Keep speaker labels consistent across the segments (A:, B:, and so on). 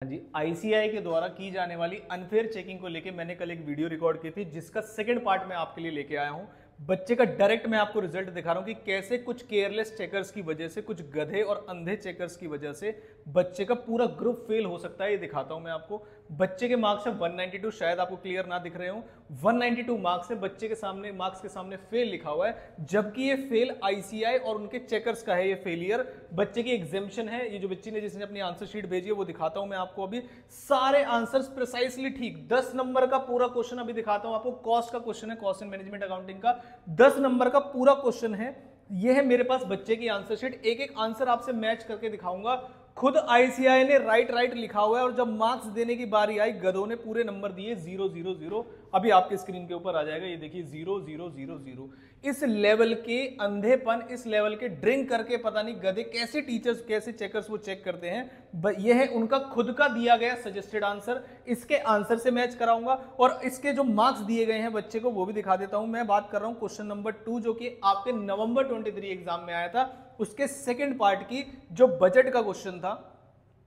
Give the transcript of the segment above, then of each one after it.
A: हाँ जी, आईसीआई के द्वारा की जाने वाली अनफेयर चेकिंग को लेके मैंने कल एक वीडियो रिकॉर्ड की थी जिसका सेकंड पार्ट मैं आपके लिए लेके आया हूं। बच्चे का डायरेक्ट मैं आपको रिजल्ट दिखा रहा हूं कि कैसे कुछ केयरलेस चेकर्स की वजह से, कुछ गधे और अंधे चेकर्स की वजह से बच्चे का पूरा ग्रुप फेल हो सकता है। ये दिखाता हूं मैं आपको। बच्चे के मार्क्स है 192, शायद आपको क्लियर ना दिख रहे हो। 192 मार्क्स है, बच्चे के सामने मार्क्स के सामने फेल लिखा हुआ है, जबकि ये फेल आईसीआई और उनके चेकर्स का है। ये फेलियर बच्चे की एग्जामिशन है। ये जो बच्ची ने जिसने अपनी आंसर शीट भेजी है वो दिखाता हूं मैं आपको अभी। सारे आंसर्स प्रिसाइसली ठीक। 10 नंबर का पूरा क्वेश्चन अभी दिखाता हूं आपको। कॉस्ट का क्वेश्चन है, कॉस्ट एंड मैनेजमेंट अकाउंटिंग का 10 नंबर का पूरा क्वेश्चन है। यह है मेरे पास बच्चे की आंसर शीट। एक एक आंसर आपसे मैच करके दिखाऊंगा। खुद आईसीआई ने राइट लिखा हुआ है और जब मार्क्स देने की बारी आई, गधों ने पूरे नंबर दिए 000। अभी आपके स्क्रीन के ऊपर आ जाएगा, ये देखिए 0000। इस लेवल के अंधेपन, इस लेवल के ड्रिंक करके पता नहीं गधे कैसे टीचर्स, कैसे चेकर्स वो चेक करते हैं। यह है उनका खुद का दिया गया सजेस्टेड आंसर। इसके आंसर से मैच कराऊंगा और इसके जो मार्क्स दिए गए हैं बच्चे को वो भी दिखा देता हूं। मैं बात कर रहा हूं क्वेश्चन नंबर 2 जो कि आपके नवंबर 23 एग्जाम में आया था, उसके सेकंड पार्ट की, जो बजट का क्वेश्चन था।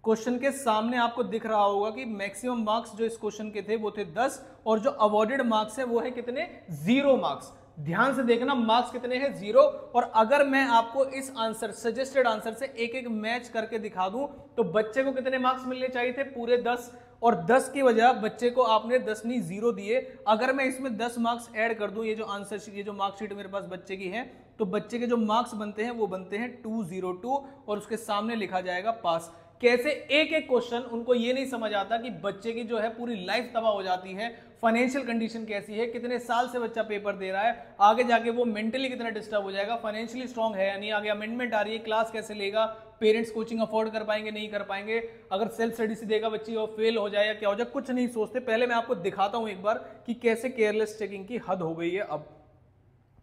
A: क्वेश्चन के सामने आपको दिख रहा होगा कि मैक्सिमम मार्क्स जो इस क्वेश्चन के थे वो थे 10 और जो अवॉर्डेड मार्क्स है वो है कितने, 0 मार्क्स। ध्यान से देखना मार्क्स कितने हैं, 0। और अगर मैं आपको इस आंसर, सजेस्टेड आंसर से एक एक मैच करके दिखा दूं तो बच्चे को कितने मार्क्स मिलने चाहिए थे, पूरे 10। और 10 की वजह बच्चे को आपने 10 नहीं 0 दिए। अगर मैं इसमें 10 मार्क्स ऐड कर दूं, ये जो आंसर शीट, ये जो मार्कशीट मेरे पास बच्चे की है, तो बच्चे के जो मार्क्स बनते हैं वो बनते हैं 202 और उसके सामने लिखा जाएगा पास। कैसे एक एक क्वेश्चन, उनको ये नहीं समझ आता कि बच्चे की जो है पूरी लाइफ तबाह हो जाती है। फाइनेंशियल कंडीशन कैसी है, कितने साल से बच्चा पेपर दे रहा है, आगे जाके वो मेंटली कितना डिस्टर्ब हो जाएगा, फाइनेंशियली स्ट्रांग है या नहीं, आगे अमेंडमेंट आ रही है, क्लास कैसे लेगा, पेरेंट्स कोचिंग अफोर्ड कर पाएंगे नहीं कर पाएंगे, अगर सेल्फ स्टडी से देगा बच्ची और फेल हो जाए या क्या हो जाए, कुछ नहीं सोचते। पहले मैं आपको दिखाता हूं एक बार कि कैसे केयरलेस चेकिंग की हद हो गई है अब।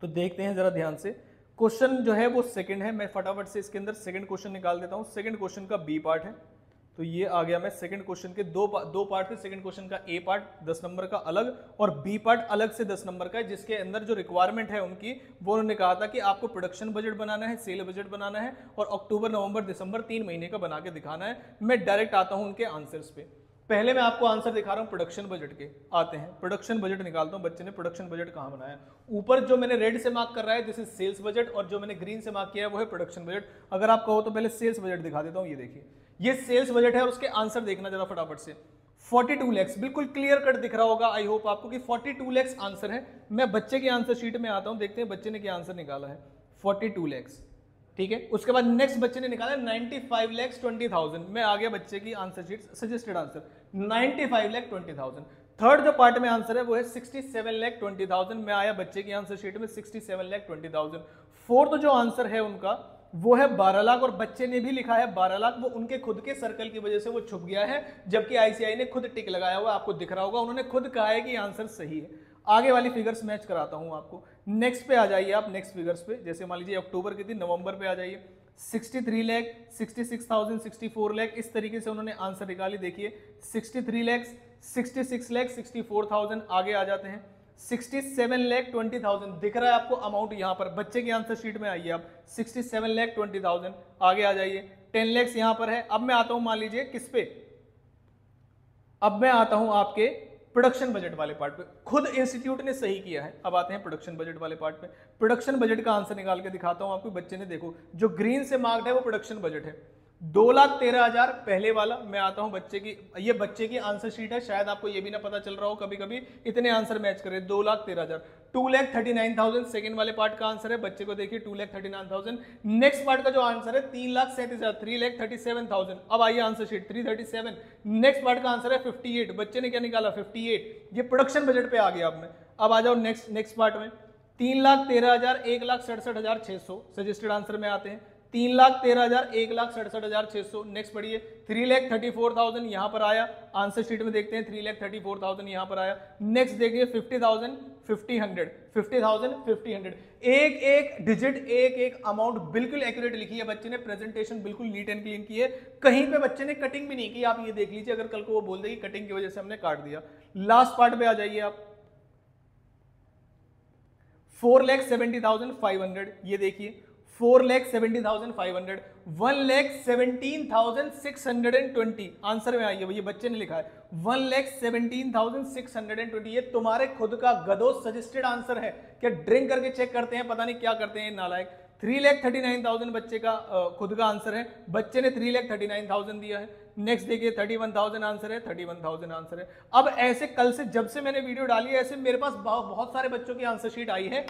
A: तो देखते हैं जरा ध्यान से। क्वेश्चन जो है वो सेकंड है, मैं फटाफट से इसके अंदर सेकंड क्वेश्चन निकाल देता हूं। सेकंड क्वेश्चन का बी पार्ट है, तो ये आ गया। मैं सेकंड क्वेश्चन के दो पार्ट थे। सेकंड क्वेश्चन का ए पार्ट 10 नंबर का अलग और बी पार्ट अलग से 10 नंबर का है, जिसके अंदर जो रिक्वायरमेंट है उनकी, वो उन्होंने कहा था कि आपको प्रोडक्शन बजट बनाना है, सेल बजट बनाना है और अक्टूबर नवंबर दिसंबर 3 महीने का बना के दिखाना है। मैं डायरेक्ट आता हूं उनके आंसर्स पे। पहले मैं आपको आंसर दिखा रहा हूं प्रोडक्शन बजट के। आते हैं प्रोडक्शन बजट निकालता हूं, बच्चे ने प्रोडक्शन बजट कहां बनाया। ऊपर जो मैंने रेड से मार्क कर रहा है दिस इज सेल्स बजट और जो मैंने ग्रीन से मार्क किया है वो है प्रोडक्शन बजट। अगर आप कहो तो पहले सेल्स बजट दिखा देता हूं। ये देखिए, ये सेल्स बजट है और उसके आंसर देखना जरा फटाफट से। 42 लैक्स, बिल्कुल क्लियर कट दिख रहा होगा आई होप आपको कि 42 लैक्स आंसर है। मैं बच्चे की आंसर शीट में आता हूं, देखते हैं बच्चे ने क्या आंसर निकाला है। 42 लैक्स, ठीक है। उसके बाद नेक्स्ट बच्चे ने निकाला 95,20,000। मैं आ गया बच्चे की answer sheet, suggested answer 95,20,000। Third जो पार्ट में आंसर है वो है 67,20,000। मैं आया बच्चे की आंसर शीट में 67,20,000। फोर्थ जो आंसर है उनका वो है 12 लाख और बच्चे ने भी लिखा है 12 लाख। वो उनके खुद के सर्कल की वजह से वो छुप गया है, जबकि आईसीआई ने खुद टिक लगाया हुआ, आपको दिख रहा होगा। उन्होंने खुद कहा है कि आंसर सही है। आगे वाली फिगर्स मैच कराता हूं आपको। नेक्स्ट पे आ जाइए आप, नेक्स्ट फिगर्स पे। जैसे मान लीजिए अक्टूबर की थी, नवंबर पे आ जाइए। 63 लाख, 66,000, 64 लाख, इस तरीके से उन्होंने आंसर निकाली। देखिए 63 लाख, 66 लाख, 64,000। आगे आ जाते हैं 67,20,000 दिख रहा है आपको अमाउंट यहां पर। बच्चे की आंसर शीट में आइए आप, 67,20,000। आगे आ जाइए 10 लाख यहां पर है। अब मैं आता हूं मान लीजिए किस पे, अब मैं आता हूं आपके प्रोडक्शन बजट वाले पार्ट पे। खुद इंस्टीट्यूट ने सही किया है। अब आते हैं प्रोडक्शन बजट वाले पार्ट पे। प्रोडक्शन बजट का आंसर निकाल के दिखाता हूं आपको। बच्चे ने देखो जो ग्रीन से मार्क्ड है वो प्रोडक्शन बजट है 2,13,000 पहले वाला। मैं आता हूं बच्चे की, ये बच्चे की आंसर शीट है, शायद आपको ये भी ना पता चल रहा हो कभी कभी इतने आंसर मैच करे। 2,13,000। 2,39,000 सेकंड वाले पार्ट का आंसर है। बच्चे को देखिए 2,39,000। नेक्स्ट पार्ट का जो आंसर है 3,37,000, 3,37,000। अब आइए आंसर शीट 337। नेक्स्ट पार्ट का आंसर है 58। बच्चे ने क्या निकाला 58। ये प्रोडक्शन बजट पे आ गया। अब आ जाओ नेक्स्ट पार्ट में। 3,13,000, 1,67,600 सजेस्टेड आंसर में आते हैं। 3,13,000, 1,67,600। नेक्स्ट पढ़िए 3,34,000 यहां पर आया। आंसर शीट में देखते हैं 3,34,000 यहां पर आया। नेक्स्ट देखिए 50,000, 50,000, 50,000, 50,000। एक एक डिजिट, एक एक अमाउंट बिल्कुल एक्यूरेट लिखी है बच्चे ने। प्रेजेंटेशन बिल्कुल नीट एंड क्लीन की है, कहीं पे बच्चे ने कटिंग भी नहीं की। आप ये देख लीजिए, अगर कल को वो बोल दे कि कटिंग की वजह से हमने काट दिया। लास्ट पार्ट पे आ जाइए आप, 4,70,500। ये देखिए 4,70,500, 1,17,620 आंसर में आइए, ये बच्चे ने लिखा है 1,17,620। ये तुम्हारे खुद का गधो सजेस्टेड आंसर है, क्या ड्रिंक करके चेक करते हैं, पता नहीं क्या करते हैं नालायक। 3,39,000 बच्चे का खुद का आंसर है, बच्चे ने 3,39,000 दिया है। नेक्स्ट देखिए 31,000 आंसर है, 31,000 आंसर है। अब ऐसे कल से जब से मैंने वीडियो डाली है ऐसे मेरे पास बहुत सारे बच्चों की आंसर शीट आई है।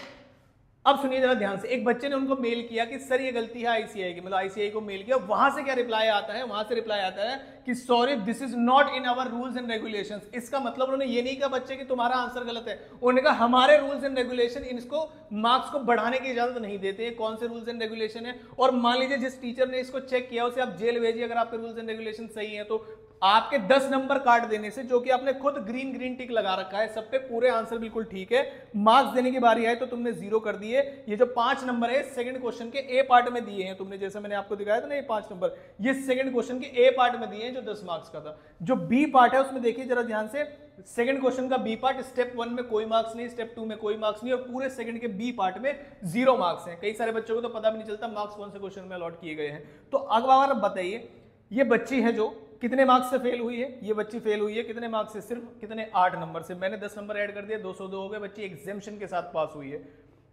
A: अब सुनिए जरा ध्यान से, एक बच्चे ने उनको मेल किया कि सर ये गलती है आईसीआई की, मतलब आईसीआई को मेल किया, वहां से क्या रिप्लाई आता है, वहां से रिप्लाई आता है कि sorry this is not in our rules and regulations. इसका मतलब उन्होंने ये नहीं कहा बच्चे कि तुम्हारा आंसर गलत है, उन्होंने कहा हमारे रूल्स एंड रेगुलेशन इसको मार्क्स को बढ़ाने की इजाजत नहीं देते। कौन से रूल्स एंड रेगुलेशन है? और मान लीजिए जिस टीचर ने इसको चेक किया उसे आप जेल भेजिए अगर आपके रूल्स एंड रेगुलेशन सही है तो। आपके 10 नंबर काट देने से, जो कि आपने खुद ग्रीन ग्रीन टिक लगा रखा है, सब पे पूरे आंसर बिल्कुल ठीक है, मार्क्स देने की बारी आए तो तुमने 0 कर दिए। ये जो 5 नंबर है सेकंड क्वेश्चन के ए पार्ट में दिए हैं तुमने, जैसे मैंने आपको दिखाया था ना ये 5 नंबर, ये सेकंड क्वेश्चन के ए पार्ट में दिए हैं जो 10 मार्क्स का था। जो बी पार्ट है उसमें देखिए जरा ध्यान से, सेकंड क्वेश्चन का बी पार्ट स्टेप 1 में कोई मार्क्स नहीं, स्टेप 2 में कोई मार्क्स नहीं, और पूरे सेकंड के बी पार्ट में 0 मार्क्स हैं। कई सारे बच्चों को तो पता भी नहीं चलता मार्क्स कौन से क्वेश्चन में अलॉट किए गए हैं। तो अब बताइए, ये बच्ची है जो कितने मार्क्स से फेल हुई है? ये बच्ची फेल हुई है कितने मार्क्स से? सिर्फ कितने? 8 नंबर से। मैंने 10 नंबर ऐड कर दिए, 202 हो गए। बच्ची एग्जेम्पशन के साथ पास हुई है।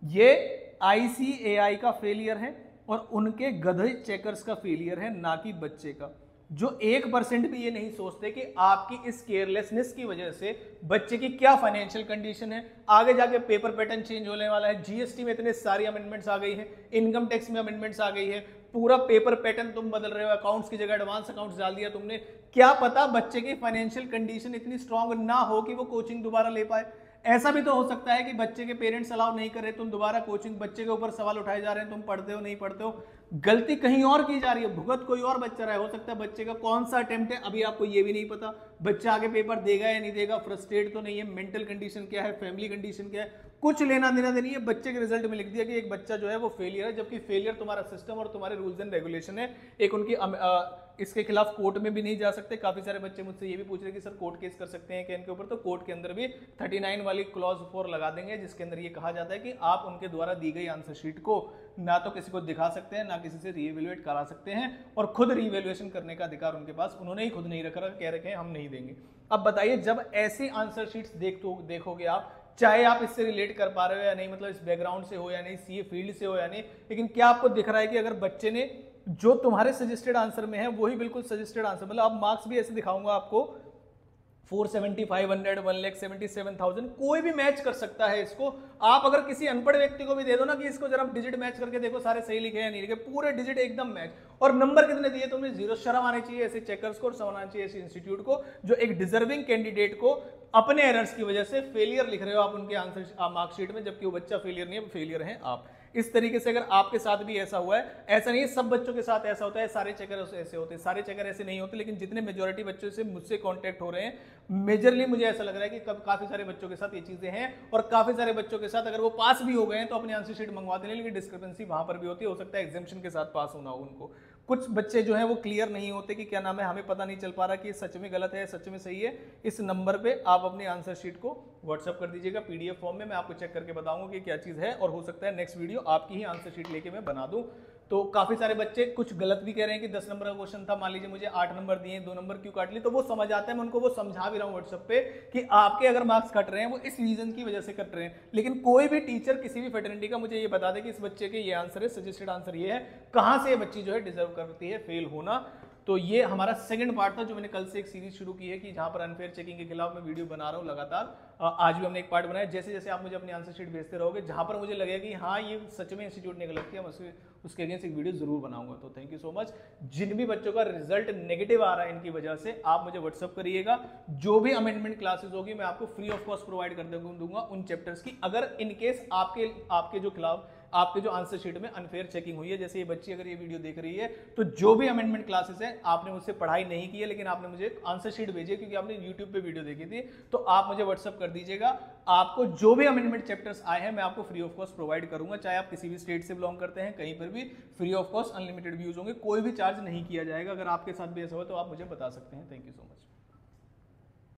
A: ये आईसीएआई का फेलियर है और उनके गधे चेकर्स का फेलियर है, ना कि बच्चे का, जो 1% भी ये नहीं सोचते कि आपकी इस केयरलेसनेस की वजह से बच्चे की क्या फाइनेंशियल कंडीशन है। आगे जाके पेपर पैटर्न चेंज होने वाला है, जीएसटी में इतने सारी अमेंडमेंट्स आ गई है, इनकम टैक्स में अमेंडमेंट्स आ गई है, पूरा पेपर पैटर्न तुम बदल रहे हो, अकाउंट्स की जगह एडवांस अकाउंट्स डाल दिया तुमने। क्या पता बच्चे की फाइनेंशियल कंडीशन इतनी स्ट्रांग ना हो कि वो कोचिंग दोबारा ले पाए। ऐसा भी तो हो सकता है कि बच्चे के पेरेंट्स अलाउ नहीं कर रहे, तुम दोबारा कोचिंग, बच्चे के ऊपर सवाल उठाए जा रहे हैं, तुम पढ़ते हो नहीं पढ़ते हो, गलती कहीं और की जा रही है, भुगत कोई और बच्चा रहा है। हो सकता है बच्चे का कौन सा अटेम्प्ट है अभी आपको ये भी नहीं पता, बच्चा आगे पेपर देगा या नहीं देगा, फ्रस्ट्रेट तो नहीं है, मेंटल कंडीशन क्या है, फैमिली कंडीशन क्या है, कुछ लेना देना नहीं है। बच्चे के रिजल्ट में लिख दिया कि एक बच्चा जो है वो फेलियर है, जबकि फेलियर तुम्हारा सिस्टम और तुम्हारे रूल्स एंड रेगुलेशन है। एक उनकी इसके खिलाफ कोर्ट में भी नहीं जा सकते। काफी सारे बच्चे मुझसे ये भी पूछ रहे कि सर कोर्ट केस कर सकते हैं क्या इनके ऊपर? तो कोर्ट के अंदर भी 39 वाली क्लॉज 4 लगा देंगे, जिसके अंदर ये कहा जाता है कि आप उनके द्वारा दी गई आंसर शीट को ना तो किसी को दिखा सकते हैं, ना किसी से रीएवैल्यूएट करा सकते हैं, और खुद रीवैल्यूएशन करने का अधिकार उनके पास उन्होंने ही खुद नहीं रखा, कह रखे हैं हम नहीं देंगे। अब बताइए, जब ऐसी आंसर शीट्स देखोगे आप, चाहे आप इससे रिलेट कर पा रहे हो या नहीं, मतलब इस बैकग्राउंड से हो या नहीं, सीए फील्ड से हो या नहीं, लेकिन क्या आपको दिख रहा है कि अगर बच्चे ने जो तुम्हारे सजेस्टेड आंसर में है वही बिल्कुल सजेस्टेड आंसर, मतलब अब मार्क्स भी ऐसे दिखाऊंगा आपको 470, 500, 1,77,000, कोई भी मैच कर सकता है इसको। आप अगर किसी अनपढ़ व्यक्ति को भी दे दो ना कि इसको जरा डिजिट मैच करके देखो सारे सही लिखे या नहीं लिखे, पूरे डिजिट एकदम मैच। और नंबर कितने दिए तुमने? 0। शर्म आनी चाहिए ऐसे चेकर्स को और शर्म आनी चाहिए ऐसे इंस्टीट्यूट को जो एक डिजर्विंग कैंडिडेट को अपने एरर्स की वजह से फेलियर लिख रहे हो आप उनके आंसर मार्कशीट में, जबकि वो बच्चा फेलियर नहीं है, फेलियर है आप। इस तरीके से अगर आपके साथ भी ऐसा हुआ है, ऐसा नहीं है सब बच्चों के साथ ऐसा होता है, सारे चेकर ऐसे होते हैं, सारे चेकर ऐसे नहीं होते, लेकिन जितने मेजॉरिटी बच्चों से मुझसे कांटेक्ट हो रहे हैं, मेजरली मुझे ऐसा लग रहा है कि काफी सारे बच्चों के साथ ये चीजें हैं, और काफी सारे बच्चों के साथ अगर वो पास भी हो गए हैं तो अपनी आंसर शीट मंगवाते हैं, लेकिन डिस्क्रिपेंसी वहां पर भी होती है। हो सकता है एग्जामिनेशन के साथ पास होना हो उनको। कुछ बच्चे जो हैं वो क्लियर नहीं होते कि क्या नाम है, हमें पता नहीं चल पा रहा कि सच में गलत है सच में सही है। इस नंबर पे आप अपनी आंसर शीट को व्हाट्सअप कर दीजिएगा पीडीएफ फॉर्म में, मैं आपको चेक करके बताऊंगा कि क्या चीज़ है, और हो सकता है नेक्स्ट वीडियो आपकी ही आंसर शीट लेके मैं बना दूं। तो काफी सारे बच्चे कुछ गलत भी कह रहे हैं कि 10 नंबर का क्वेश्चन था, मान लीजिए मुझे 8 नंबर दिए, 2 नंबर क्यों काट लिए, तो वो समझ आता है, मैं उनको वो समझा भी रहा हूँ व्हाट्सएप पे कि आपके अगर मार्क्स कट रहे हैं वो इस रीजन की वजह से कट रहे हैं। लेकिन कोई भी टीचर किसी भी फैटर्निटी का मुझे ये बता दे कि इस बच्चे के ये आंसर है, सजेस्टेड आंसर ये है, कहां से ये बच्ची जो है डिजर्व करती है फेल होना। तो ये हमारा सेकंड पार्ट था जो मैंने कल से एक सीरीज शुरू की है कि जहां पर अनफेयर चेकिंग के खिलाफ मैं वीडियो बना रहा हूं लगातार। आज भी हमने एक पार्ट बनाया। जैसे जैसे आप मुझे अपनी आंसर शीट भेजते रहोगे, जहां पर मुझे लगेगा कि हाँ ये सच में इंस्टीट्यूट ने गलत किया, मैं उसके अगेंस्ट एक वीडियो जरूर बनाऊंगा। तो थैंक यू सो मच। जिन भी बच्चों का रिजल्ट नेगेटिव आ रहा है इनकी वजह से, आप मुझे व्हाट्सअप करिएगा। जो भी अमेंडमेंट क्लासेस होगी मैं आपको फ्री ऑफ कॉस्ट प्रोवाइड कर दूंगा उन चैप्टर्स की। अगर इनकेस आपके जो खिलाफ आपके जो आंसर शीट में अनफेयर चेकिंग हुई है, जैसे ये बच्ची अगर ये वीडियो देख रही है, तो जो भी अमेंडमेंट क्लासेस है आपने मुझसे पढ़ाई नहीं की है, लेकिन आपने मुझे आंसर शीट भेजी है क्योंकि आपने यूट्यूब पे वीडियो देखी थी, तो आप मुझे व्हाट्सअप कर दीजिएगा। आपको जो भी अमेंडमेंट चैप्टर्स आए हैं मैं आपको फ्री ऑफ कॉस्ट प्रोवाइड करूंगा, चाहे आप किसी भी स्टेट से बिलोंग करते हैं, कहीं पर भी free of cost unlimited views होंगे, कोई भी चार्ज नहीं किया जाएगा। अगर आपके साथ भी ऐसा हो तो आप मुझे बता सकते हैं। Thank you so much.